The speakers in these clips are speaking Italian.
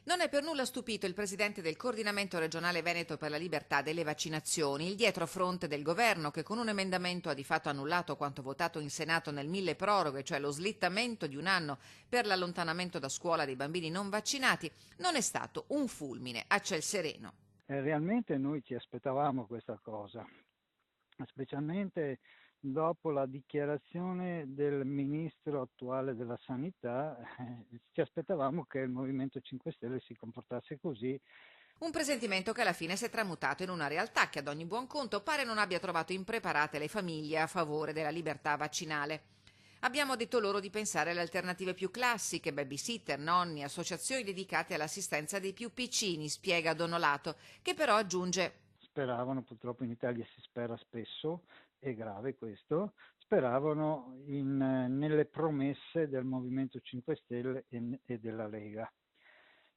Non è per nulla stupito il presidente del Coordinamento regionale Veneto per la libertà delle vaccinazioni, il dietrofront del governo che con un emendamento ha di fatto annullato quanto votato in Senato nel milleproroghe, cioè lo slittamento di un anno per l'allontanamento da scuola dei bambini non vaccinati, non è stato un fulmine a ciel sereno. Realmente noi ci aspettavamo questa cosa, specialmente dopo la dichiarazione del ministro attuale della Sanità, ci aspettavamo che il Movimento 5 Stelle si comportasse così. Un presentimento che alla fine si è tramutato in una realtà che ad ogni buon conto pare non abbia trovato impreparate le famiglie a favore della libertà vaccinale. Abbiamo detto loro di pensare alle alternative più classiche, babysitter, nonni, associazioni dedicate all'assistenza dei più piccini, spiega Donolato, che però aggiunge: Speravano, purtroppo in Italia si spera spesso, è grave questo, speravano nelle promesse del Movimento 5 Stelle e della Lega.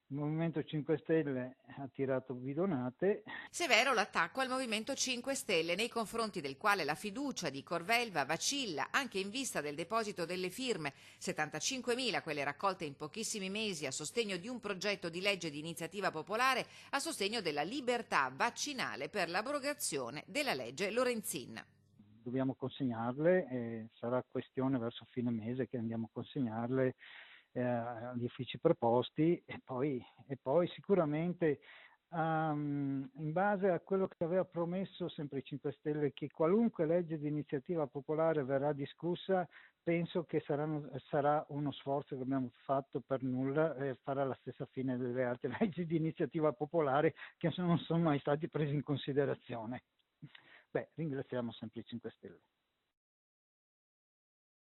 Il Movimento 5 Stelle ha tirato bidonate. Severo l'attacco al Movimento 5 Stelle, nei confronti del quale la fiducia di Corvelva vacilla anche in vista del deposito delle firme, 75.000 quelle raccolte in pochissimi mesi a sostegno di un progetto di legge di iniziativa popolare a sostegno della libertà vaccinale per l'abrogazione della legge Lorenzin. Dobbiamo consegnarle, sarà questione verso fine mese che andiamo a consegnarle agli uffici preposti e poi sicuramente in base a quello che aveva promesso sempre i 5 Stelle, che qualunque legge di iniziativa popolare verrà discussa, penso che sarà uno sforzo che abbiamo fatto per nulla e farà la stessa fine delle altre leggi di iniziativa popolare che non sono mai stati presi in considerazione. Beh, ringraziamo sempre i 5 Stelle.